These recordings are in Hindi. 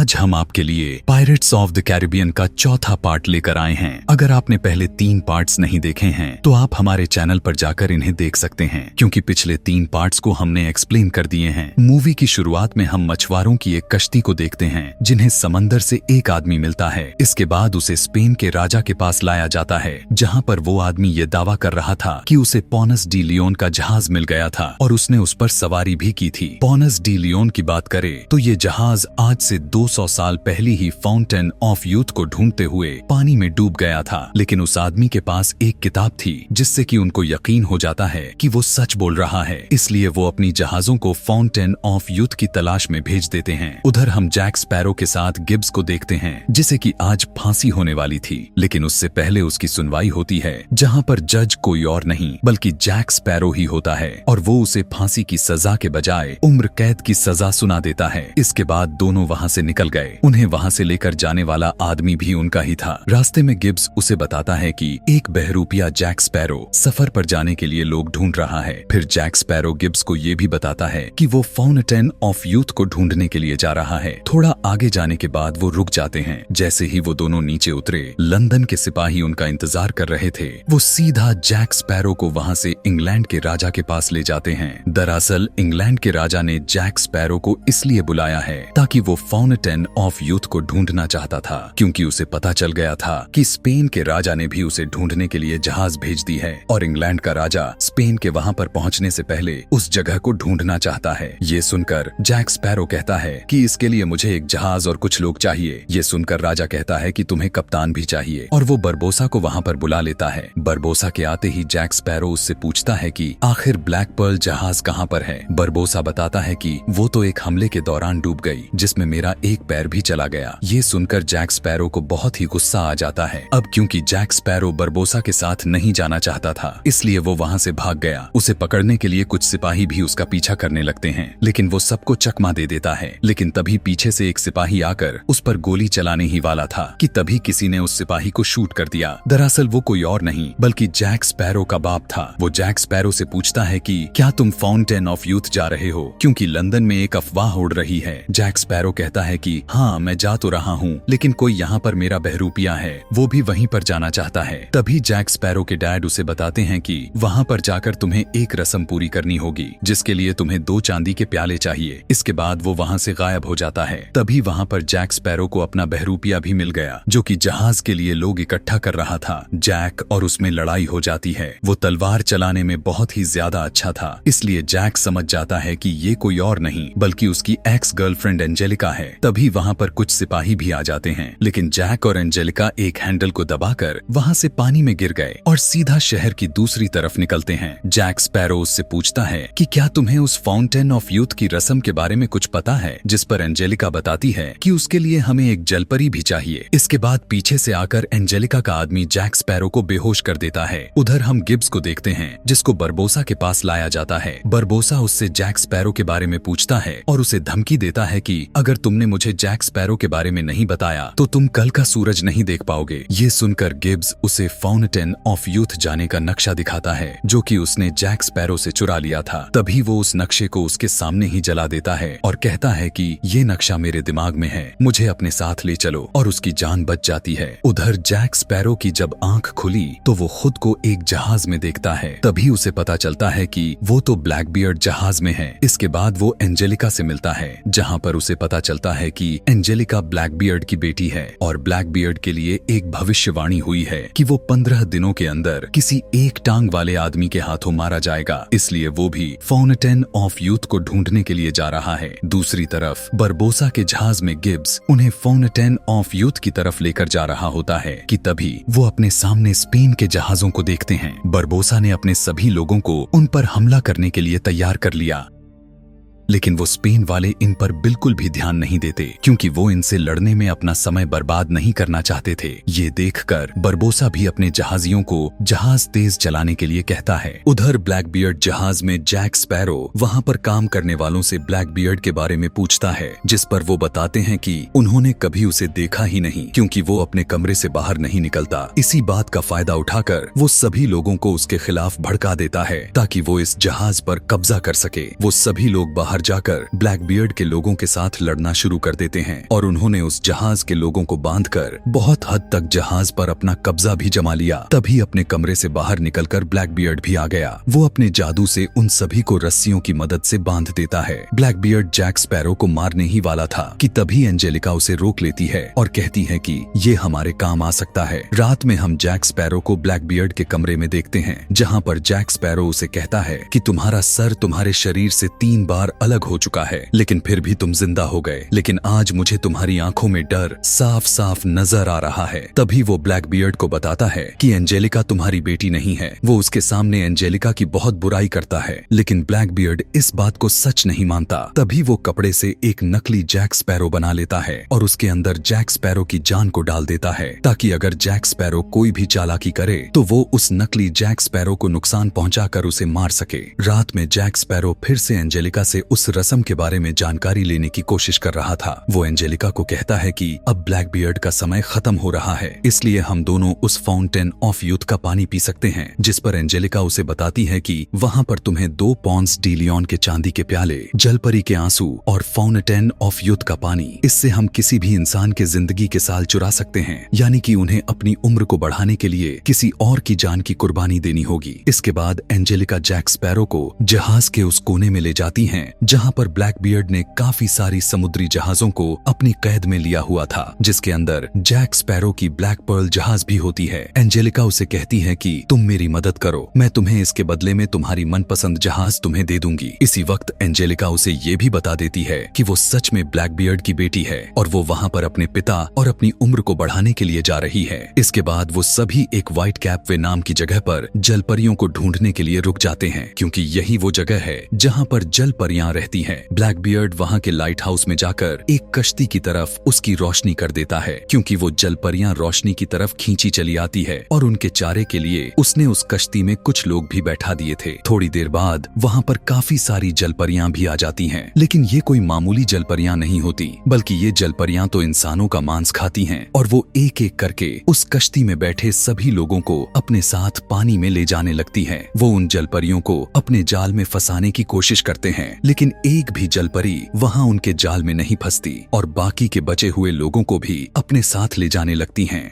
आज हम आपके लिए पायरेट्स ऑफ द कैरिबियन का चौथा पार्ट लेकर आए हैं। अगर आपने पहले 3 पार्ट्स नहीं देखे हैं तो आप हमारे चैनल पर जाकर इन्हें देख सकते हैं, क्योंकि पिछले 3 पार्ट्स को हमने एक्सप्लेन कर दिए हैं। मूवी की शुरुआत में हम मछुआरों की एक कश्ती को देखते हैं जिन्हें समंदर से एक आदमी मिलता है। इसके बाद उसे स्पेन के राजा के पास लाया जाता है, जहाँ पर वो आदमी ये दावा कर रहा था कि उसे पोनस डी लियोन का जहाज मिल गया था और उसने उस पर सवारी भी की थी। पोनस डी लियोन की बात करें तो ये जहाज आज से 200 साल पहले ही फाउंटेन ऑफ यूथ को ढूंढते हुए पानी में डूब गया था, लेकिन उस आदमी के पास एक किताब थी जिससे कि उनको यकीन हो जाता है कि वो सच बोल रहा है। इसलिए वो अपनी जहाजों को फाउंटेन ऑफ यूथ की तलाश में भेज देते हैं। उधर हम जैक स्पैरो के साथ गिब्स को देखते हैं, जिसे कि आज फांसी होने वाली थी, लेकिन उससे पहले उसकी सुनवाई होती है, जहाँ पर जज कोई और नहीं बल्कि जैक स्पैरो ही होता है और वो उसे फांसी की सजा के बजाय उम्र कैद की सजा सुना देता है। इसके बाद दोनों वहाँ से निकल गए। उन्हें वहाँ से लेकर जाने वाला आदमी भी उनका ही था। रास्ते में गिब्स उसे बताता है कि एक बहरूपिया जैक स्पैरो सफर पर जाने के लिए लोग ढूंढ रहा है। फिर जैक स्पैरो गिब्स को ये भी बताता है कि वो फाउंटेन ऑफ यूथ को ढूंढने के लिए जा रहा है। थोड़ा आगे जाने के बाद वो रुक जाते हैं। जैसे ही वो दोनों नीचे उतरे, लंदन के सिपाही उनका इंतजार कर रहे थे। वो सीधा जैक स्पैरो को वहाँ से इंग्लैंड के राजा के पास ले जाते हैं। दरअसल इंग्लैंड के राजा ने जैक स्पैरो को इसलिए बुलाया है ताकि वो फाउंटेन ऑफ यूथ को ढूंढना चाहता था, क्योंकि उसे पता चल गया था कि स्पेन के राजा ने भी उसे ढूंढने के लिए जहाज भेज दी है और इंग्लैंड का राजा स्पेन के वहाँ पर पहुँचने से पहले उस जगह को ढूंढना चाहता है। ये सुनकर जैक स्पैरो कहता है कि इसके लिए मुझे एक जहाज और कुछ लोग चाहिए। ये सुनकर राजा कहता है कि तुम्हें कप्तान भी चाहिए और वो बरबोसा को वहाँ पर बुला लेता है। बरबोसा के आते ही जैक स्पैरो उससे पूछता है कि आखिर ब्लैक पर्ल जहाज कहाँ पर है। बरबोसा बताता है कि वो तो एक हमले के दौरान डूब गई जिसमें मेरा एक पैर भी चला गया। ये सुनकर जैक स्पैरो को बहुत ही गुस्सा आ जाता है। अब क्योंकि जैक स्पैरो बरबोसा के साथ नहीं जाना चाहता था, इसलिए वो वहाँ से भाग गया। उसे पकड़ने के लिए कुछ सिपाही भी उसका पीछा करने लगते हैं, लेकिन वो सबको चकमा दे देता है। लेकिन तभी पीछे से एक सिपाही आकर उस पर गोली चलाने ही वाला था कि तभी किसी ने उस सिपाही को शूट कर दिया। दरअसल वो कोई और नहीं बल्कि जैक स्पैरो का बाप था। वो जैक स्पैरो से पूछता है कि क्या तुम फाउंटेन ऑफ यूथ जा रहे हो, क्योंकि लंदन में एक अफवाह उड़ रही है। जैक स्पैरो कहता है कि हाँ, मैं जा तो रहा हूँ, लेकिन कोई यहाँ पर मेरा बहरूपिया है, वो भी वहीं पर जाना चाहता है। तभी जैक स्पैरो के डैड उसे बताते हैं कि वहाँ पर जाकर तुम्हें एक रस्म पूरी करनी होगी, जिसके लिए तुम्हें 2 चांदी के प्याले चाहिए। इसके बाद वो वहाँ से गायब हो जाता है। तभी वहाँ पर जैक स्पैरो को अपना बहरूपिया भी मिल गया, जो कि जहाज के लिए लोग इकट्ठा कर रहा था। जैक और उसमें लड़ाई हो जाती है। वो तलवार चलाने में बहुत ही ज्यादा अच्छा था, इसलिए जैक समझ जाता है कि ये कोई और नहीं बल्कि उसकी एक्स गर्लफ्रेंड एंजेलिका है। तभी वहाँ पर कुछ सिपाही भी आ जाते हैं, लेकिन जैक और एंजेलिका एक हैंडल को दबाकर वहाँ से पानी में गिर गए और सीधा शहर की दूसरी तरफ निकलते हैं। जैक स्पैरो उससे पूछता है कि क्या तुम्हें उस फाउंटेन ऑफ यूथ की रस्म के बारे में कुछ पता है, जिस पर एंजेलिका बताती है कि उसके लिए हमें एक जलपरी भी चाहिए। इसके बाद पीछे से आकर एंजेलिका का आदमी जैक स्पैरो को बेहोश कर देता है। उधर हम गिब्स को देखते हैं, जिसको बरबोसा के पास लाया जाता है। बरबोसा उससे जैक स्पैरो के बारे में पूछता है और उसे धमकी देता है कि अगर तुमने मुझे जैक स्पैरो के बारे में नहीं बताया तो तुम कल का सूरज नहीं देख पाओगे। ये सुनकर गिब्स उसे फाउंटेन ऑफ यूथ जाने का नक्शा दिखाता है, जो कि उसने जैक स्पैरो से चुरा लिया था। तभी वो उस नक्शे को उसके सामने ही जला देता है और कहता है कि ये नक्शा मेरे दिमाग में है, मुझे अपने साथ ले चलो, और उसकी जान बच जाती है। उधर जैक स्पैरो की जब आंख खुली तो वो खुद को एक जहाज में देखता है। तभी उसे पता चलता है कि वो तो ब्लैकबियर्ड जहाज में है। इसके बाद वो एंजेलिका से मिलता है, जहाँ पर उसे पता चलता है कि एंजेलिका ब्लैकबियर्ड की बेटी है और ब्लैकबियर्ड के लिए एक भविष्यवाणी हुई है कि वो 15 दिनों के अंदर किसी एक टांग वाले आदमी के हाथों मारा जाएगा। इसलिए वो भी फाउंटेन ऑफ यूथ को ढूंढने के लिए जा रहा है। दूसरी तरफ बरबोसा के जहाज में गिब्स उन्हें फाउंटेन ऑफ यूथ की तरफ लेकर जा रहा होता है कि तभी वो अपने सामने स्पेन के जहाजों को देखते हैं। बरबोसा ने अपने सभी लोगों को उन पर हमला करने के लिए तैयार कर लिया, लेकिन वो स्पेन वाले इन पर बिल्कुल भी ध्यान नहीं देते, क्योंकि वो इनसे लड़ने में अपना समय बर्बाद नहीं करना चाहते थे। ये देखकर बरबोसा भी अपने जहाजियों को जहाज तेज चलाने के लिए कहता है। उधर ब्लैकबियर्ड जहाज में जैक स्पैरो वहाँ पर काम करने वालों से ब्लैकबियर्ड के बारे में पूछता है, जिस पर वो बताते हैं कि उन्होंने कभी उसे देखा ही नहीं, क्योंकि वो अपने कमरे से बाहर नहीं निकलता। इसी बात का फायदा उठाकर वो सभी लोगों को उसके खिलाफ भड़का देता है ताकि वो इस जहाज पर कब्जा कर सके। वो सभी लोग बाहर बाहर जाकर ब्लैकबियर्ड के लोगों के साथ लड़ना शुरू कर देते हैं और उन्होंने उस जहाज के लोगों को बांधकर बहुत हद तक जहाज पर अपना कब्जा भी जमा लिया। तभी अपने कमरे से बाहर निकलकर ब्लैकबियर्ड भी आ गया। वो अपने जादू से उन सभी को रस्सियों की मदद से बांध देता है। ब्लैकबियर्ड जैक स्पैरो को मारने ही वाला था कि तभी एंजेलिका उसे रोक लेती है और कहती है कि ये हमारे काम आ सकता है। रात में हम जैक स्पैरो को ब्लैकबियर्ड के कमरे में देखते हैं, जहाँ पर जैक स्पैरो उसे कहता है कि तुम्हारा सर तुम्हारे शरीर से 3 बार अलग हो चुका है, लेकिन फिर भी तुम जिंदा हो गए। लेकिन आज मुझे तुम्हारी आंखों में डर साफ साफ नजर आ रहा है। तभी वो ब्लैकबियर्ड को बताता है कि एंजेलिका तुम्हारी बेटी नहीं है। वो उसके सामने एंजेलिका की बहुत बुराई करता है, लेकिन ब्लैकबियर्ड इस बात को सच नहीं मानता। तभी वो कपड़े से एक नकली जैक स्पैरो बना लेता है और उसके अंदर जैक स्पैरो की जान को डाल देता है, ताकि अगर जैक स्पैरो कोई भी चालाकी करे तो वो उस नकली जैक स्पैरो को नुकसान पहुंचाकर उसे मार सके। रात में जैक स्पैरो फिर से एंजेलिका से उस रस्म के बारे में जानकारी लेने की कोशिश कर रहा था। वो एंजेलिका को कहता है कि अब ब्लैकबियर्ड का समय खत्म हो रहा है, इसलिए हम दोनों उस फाउंटेन ऑफ यूथ का पानी पी सकते हैं। जिस पर एंजेलिका उसे बताती है कि वहाँ पर तुम्हें 2 पॉन्स डी लियोन के चांदी के प्याले, जलपरी के आंसू और फाउंटेन ऑफ यूथ का पानी, इससे हम किसी भी इंसान के जिंदगी के साल चुरा सकते हैं, यानी कि उन्हें अपनी उम्र को बढ़ाने के लिए किसी और की जान की कुर्बानी देनी होगी। इसके बाद एंजेलिका जैक स्पैरो को जहाज के उस कोने में ले जाती हैं, जहां पर ब्लैकबियर्ड ने काफी सारी समुद्री जहाजों को अपनी कैद में लिया हुआ था, जिसके अंदर जैक स्पैरो की ब्लैक पर्ल जहाज भी होती है। एंजेलिका उसे कहती है कि तुम मेरी मदद करो, मैं तुम्हें इसके बदले में तुम्हारी मनपसंद जहाज तुम्हें दे दूंगी। इसी वक्त एंजेलिका उसे ये भी बता देती है कि वो सच में ब्लैकबियर्ड की बेटी है और वो वहाँ पर अपने पिता और अपनी उम्र को बढ़ाने के लिए जा रही है। इसके बाद वो सभी एक व्हाइट कैप वे नाम की जगह पर जलपरियों को ढूंढने के लिए रुक जाते हैं, क्योंकि यही वो जगह है जहाँ पर जलपरियां रहती हैं। ब्लैकबियर्ड वहाँ के लाइट हाउस में जाकर एक कश्ती की तरफ उसकी रोशनी कर देता है, क्योंकि वो जलपरियां रोशनी की तरफ खींची चली आती है और उनके चारे के लिए उसने उस कश्ती में कुछ लोग भी बैठा दिए थे। थोड़ी देर बाद वहाँ पर काफी सारी जलपरियां भी आ जाती हैं, लेकिन ये कोई मामूली जलपरियां नहीं होती, बल्कि ये जलपरियां तो इंसानों का मांस खाती हैं और वो एक एक करके उस कश्ती में बैठे सभी लोगों को अपने साथ पानी में ले जाने लगती हैं। वो उन जलपरियों को अपने जाल में फंसाने की कोशिश करते हैं, लेकिन एक भी जलपरी वहाँ उनके जाल में नहीं फंसती और बाकी के बचे हुए लोगों को भी अपने साथ ले जाने लगती हैं।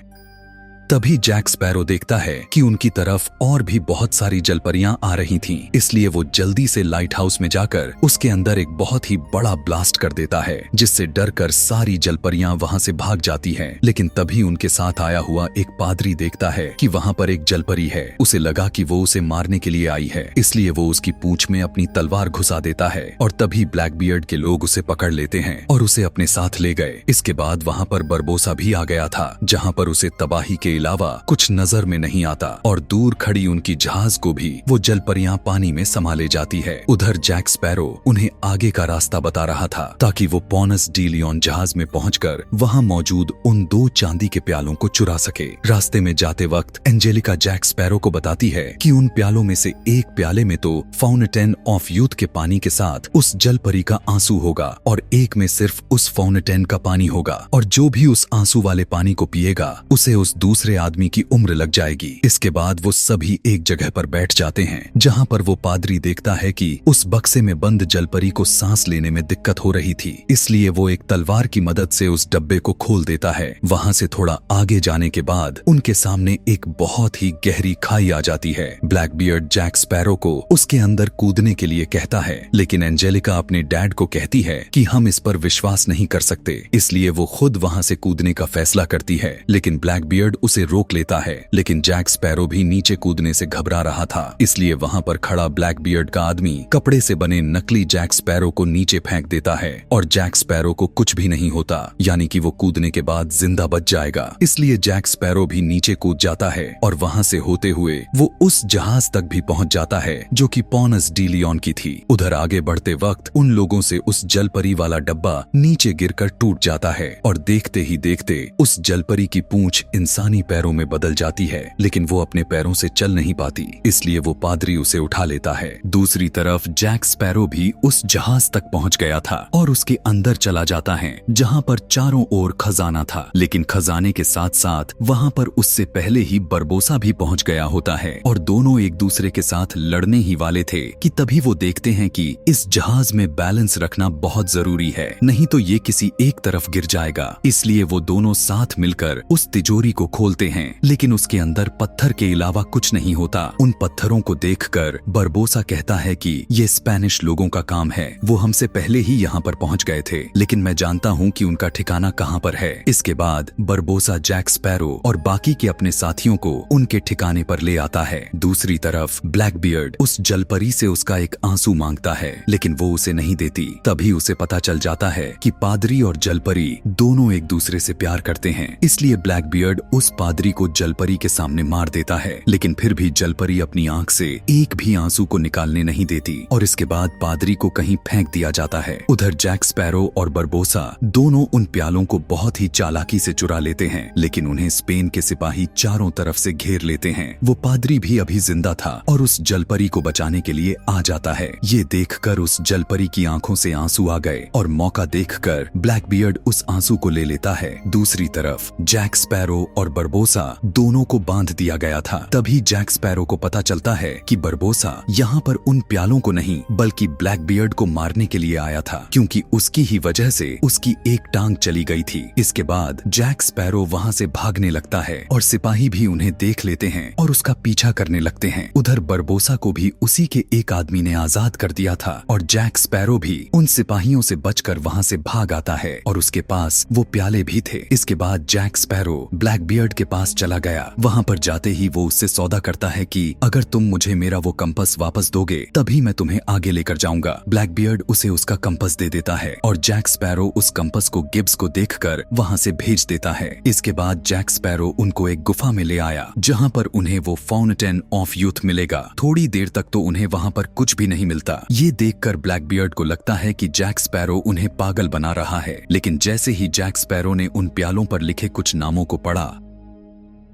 तभी जैक स्पैरो देखता है कि उनकी तरफ और भी बहुत सारी जलपरियां आ रही थीं, इसलिए वो जल्दी से लाइट हाउस में जाकर उसके अंदर एक बहुत ही बड़ा ब्लास्ट कर देता है, जिससे डरकर सारी जलपरियां वहां से भाग जाती हैं। लेकिन तभी उनके साथ आया हुआ एक पादरी देखता है कि वहां पर एक जलपरी है। उसे लगा कि वो उसे मारने के लिए आई है, इसलिए वो उसकी पूंछ में अपनी तलवार घुसा देता है और तभी ब्लैकबियर्ड के लोग उसे पकड़ लेते हैं और उसे अपने साथ ले गए। इसके बाद वहां पर बरबोसा भी आ गया था, जहां पर उसे तबाही के अलावा कुछ नजर में नहीं आता और दूर खड़ी उनकी जहाज को भी वो जलपरियां पानी में संभाले जाती है। उधर जैक स्पैरो उन्हें आगे का रास्ता बता रहा था, ताकि वो पॉनस डी लियोन जहाज में पहुंचकर वहां मौजूद उन 2 चांदी के प्यालों को चुरा सके। रास्ते में जाते वक्त एंजेलिका जैक स्पैरो को बताती है कि उन प्यालों में से एक प्याले में तो फाउंटेन ऑफ यूथ के पानी के साथ उस जलपरी का आंसू होगा और एक में सिर्फ उस फाउंटेन का पानी होगा, और जो भी उस आंसू वाले पानी को पिएगा उसे उस दूसरे आदमी की उम्र लग जाएगी। इसके बाद वो सभी एक जगह पर बैठ जाते हैं, जहां पर वो पादरी देखता है कि उस बक्से में बंद जलपरी को सांस लेने में दिक्कत हो रही थी, इसलिए वो एक तलवार की मदद से उस डब्बे को खोल देता है। वहां से थोड़ा आगे जाने के बाद उनके सामने एक बहुत ही गहरी खाई आ जाती है। ब्लैकबियर्ड जैक स्पैरो को उसके अंदर कूदने के लिए कहता है, लेकिन एंजेलिका अपने डैड को कहती है कि हम इस पर विश्वास नहीं कर सकते, इसलिए वो खुद वहां से कूदने का फैसला करती है। लेकिन ब्लैकबियर्ड उसे रोक लेता है, लेकिन जैक स्पैरो भी नीचे कूदने से घबरा रहा था, इसलिए वहां पर खड़ा ब्लैकबियर्ड का आदमी कपड़े से बने नकली जैक स्पैरो को नीचे फेंक देता है और जैक स्पैरो को कुछ भी नहीं होता, यानी कि वो कूदने के बाद जिंदा बच जाएगा। इसलिए जैक स्पैरो भी नीचे कूद जाता है और वहां से होते हुए वो उस जहाज तक भी पहुंच जाता है जो कि पॉनस डी लियोन की थी। उधर आगे बढ़ते वक्त उन लोगों से उस जलपरी वाला डब्बा नीचे गिरकर टूट जाता है और देखते ही देखते उस जलपरी की पूंछ इंसानी पैरों में बदल जाती है, लेकिन वो अपने पैरों से चल नहीं पाती, इसलिए वो पादरी उसे उठा लेता है। दूसरी तरफ जैक स्पैरो भी उस जहाज तक पहुंच गया था और उसके अंदर चला जाता है, जहां पर चारों ओर खजाना था। लेकिन खजाने के साथ साथ वहां पर उससे पहले ही बरबोसा भी पहुंच गया होता है और दोनों एक दूसरे के साथ लड़ने ही वाले थे कि तभी वो देखते हैं कि इस जहाज में बैलेंस रखना बहुत जरूरी है, नहीं तो ये किसी एक तरफ गिर जाएगा। इसलिए वो दोनों साथ मिलकर उस तिजोरी को खोलते हैं, लेकिन उसके अंदर पत्थर के अलावा कुछ नहीं होता। उन पत्थरों को देखकर बरबोसा कहता है कि ये स्पेनिश लोगों का काम है, वो हमसे पहले ही यहाँ पर पहुँच गए थे, लेकिन मैं जानता हूँ कि उनका ठिकाना कहाँ पर है। इसके बाद बरबोसा जैक स्पैरो और बाकी के अपने साथियों को उनके ठिकाने पर ले आता है। दूसरी तरफ ब्लैकबियर्ड उस जलपरी से उसका एक आंसू मांगता है, लेकिन वो उसे नहीं देती। तभी उसे पता चल जाता है कि पादरी और जलपरी दोनों एक दूसरे से प्यार करते हैं, इसलिए ब्लैकबियर्ड उस पादरी को जलपरी के सामने मार देता है। लेकिन फिर भी जलपरी अपनी आंख से एक भी आंसू को निकालने नहीं देती और इसके बाद पादरी को कहीं फेंक दिया जाता है। उधर जैक स्पैरो और बरबोसा दोनों उन प्यालों को बहुत ही चालाकी से चुरा लेते हैं, लेकिन उन्हें स्पेन के सिपाही चारों तरफ से घेर लेते हैं। वो पादरी भी अभी जिंदा था और उस जलपरी को बचाने के लिए आ जाता है। ये देखकर उस जलपरी की आंखों से आंसू आ गए और मौका देखकर ब्लैकबियर्ड उस आंसू को ले लेता है। दूसरी तरफ जैक स्पैरो और बरबोसा दोनों को बांध दिया गया था। तभी जैक स्पैरो को पता चलता है कि बरबोसा यहाँ पर उन प्यालों को नहीं बल्कि ब्लैकबियर्ड को मारने के लिए आया था, क्योंकि उसकी ही वजह से उसकी एक टांग चली गई थी। इसके बाद जैक स्पैरो वहाँ से भागने लगता है और सिपाही भी उन्हें देख लेते हैं और उसका पीछा करने लगते हैं। उधर बरबोसा को भी उसी के एक आदमी ने आजाद कर दिया था और जैक स्पैरो भी उन सिपाहियों से बचकर वहाँ से भाग आता है और उसके पास वो प्याले भी थे। इसके बाद जैक स्पैरो ब्लैकबियर्ड के पास चला गया। वहाँ पर जाते ही वो उससे सौदा करता है कि अगर तुम मुझे मेरा वो कंपास वापस दोगे तभी मैं तुम्हें आगे लेकर जाऊंगा। ब्लैकबियर्ड उसे उसका कंपास दे देता है और जैक स्पैरो उस कंपास को गिब्स को देखकर वहाँ से भेज देता है। इसके बाद जैक स्पैरो उनको एक गुफा में ले आया, जहाँ पर उन्हें वो फाउंटेन ऑफ यूथ मिलेगा। थोड़ी देर तक तो उन्हें वहाँ पर कुछ भी नहीं मिलता। ये देखकर ब्लैकबियर्ड को लगता है कि जैक स्पैरो उन्हें पागल बना रहा है, लेकिन जैसे ही जैक स्पैरो ने उन प्यालों पर लिखे कुछ नामों को पढ़ा,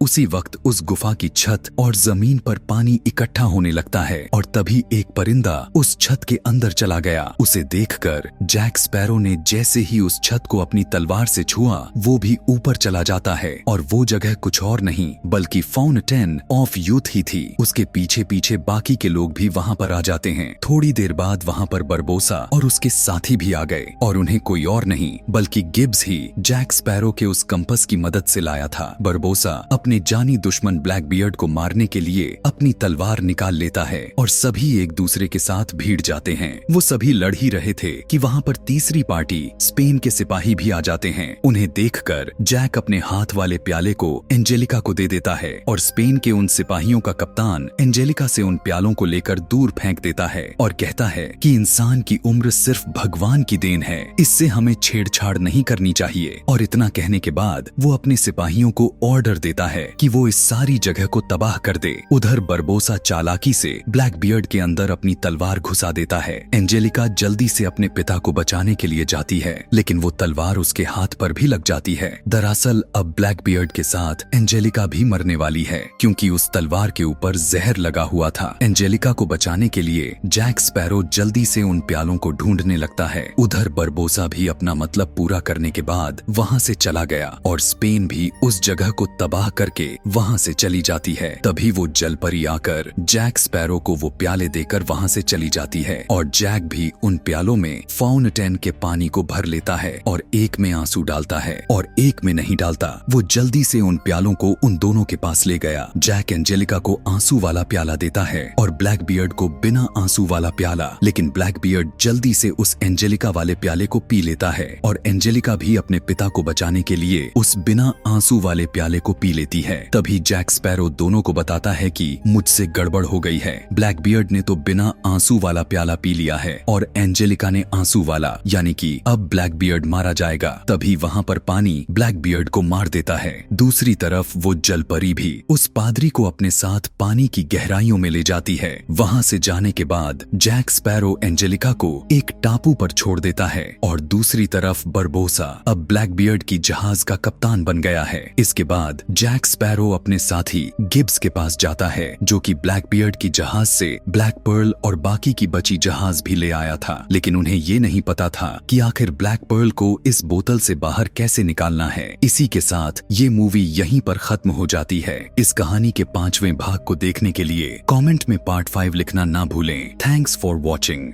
उसी वक्त उस गुफा की छत और जमीन पर पानी इकट्ठा होने लगता है और तभी एक परिंदा उस छत के अंदर चला गया। उसे देखकर जैक स्पैरो ने जैसे ही उस छत को अपनी तलवार से छुआ, वो भी ऊपर चला जाता है और वो जगह कुछ और नहीं बल्कि फाउंटेन ऑफ यूथ ही थी। उसके पीछे पीछे बाकी के लोग भी वहाँ पर आ जाते हैं। थोड़ी देर बाद वहाँ पर बरबोसा और उसके साथी भी आ गए और उन्हें कोई और नहीं बल्कि गिब्स ही जैक स्पैरो के उस कंपास की मदद से लाया था। बरबोसा अपने जानी दुश्मन ब्लैकबियर्ड को मारने के लिए अपनी तलवार निकाल लेता है और सभी एक दूसरे के साथ भीड़ जाते हैं। वो सभी लड़ ही रहे थे कि वहाँ पर तीसरी पार्टी स्पेन के सिपाही भी आ जाते हैं। उन्हें देखकर जैक अपने हाथ वाले प्याले को एंजेलिका को दे देता है और स्पेन के उन सिपाहियों का कप्तान एंजेलिका से उन प्यालों को लेकर दूर फेंक देता है और कहता है कि इंसान की उम्र सिर्फ भगवान की देन है, इससे हमें छेड़छाड़ नहीं करनी चाहिए। और इतना कहने के बाद वो अपने सिपाहियों को ऑर्डर देता है कि वो इस सारी जगह को तबाह कर दे। उधर बरबोसा चालाकी से ब्लैकबियर्ड के अंदर अपनी तलवार घुसा देता है। एंजेलिका जल्दी से अपने पिता को बचाने के लिए जाती है, लेकिन वो तलवार उसके हाथ पर भी लग जाती है। दरअसल अब ब्लैकबियर्ड के साथ एंजेलिका भी मरने वाली है, क्योंकि उस तलवार के ऊपर जहर लगा हुआ था। एंजेलिका को बचाने के लिए जैक स्पैरो जल्दी से उन प्यालों को ढूंढने लगता है। उधर बरबोसा भी अपना मतलब पूरा करने के बाद वहाँ से चला गया और स्पेन भी उस जगह को तबाह करके वहाँ से चली जाती है। तभी वो जलपरी आकर जैक स्पैरो को वो प्याले देकर वहाँ से चली जाती है और जैक भी उन प्यालों में फाउंटेन के पानी को भर लेता है और एक में आंसू डालता है और एक में नहीं डालता। वो जल्दी से उन प्यालों को उन दोनों के पास ले गया। जैक एंजेलिका को आंसू वाला प्याला देता है और ब्लैकबियर्ड को बिना आंसू वाला प्याला, लेकिन ब्लैकबियर्ड जल्दी से उस एंजेलिका वाले प्याले को पी लेता है और एंजेलिका भी अपने पिता को बचाने के लिए उस बिना आंसू वाले प्याले को पी लेती है। तभी जैक स्पैरो दोनों को बताता है कि मुझसे गड़बड़ हो गई है। ब्लैकबियर्ड ने तो बिना आंसू वाला प्याला पी लिया है और एंजेलिका ने आंसू वाला, यानी कि अब ब्लैकबियर्ड मारा जाएगा। तभी वहाँ पर पानी ब्लैकबियर्ड को मार देता है। दूसरी तरफ वो जलपरी भी उस पादरी को अपने साथ पानी की गहराइयों में ले जाती है। वहाँ से जाने के बाद जैक स्पैरो एंजेलिका को एक टापू पर छोड़ देता है और दूसरी तरफ बरबोसा अब ब्लैकबियर्ड की जहाज का कप्तान बन गया है। इसके बाद जैक जैक स्पैरो अपने साथी गिब्स के पास जाता है, जो कि ब्लैकबियर्ड की जहाज से ब्लैक पर्ल और बाकी की बची जहाज भी ले आया था, लेकिन उन्हें ये नहीं पता था कि आखिर ब्लैक पर्ल को इस बोतल से बाहर कैसे निकालना है। इसी के साथ ये मूवी यहीं पर खत्म हो जाती है। इस कहानी के 5वें भाग को देखने के लिए कमेंट में पार्ट 5 लिखना ना भूलें। Thanks for watching.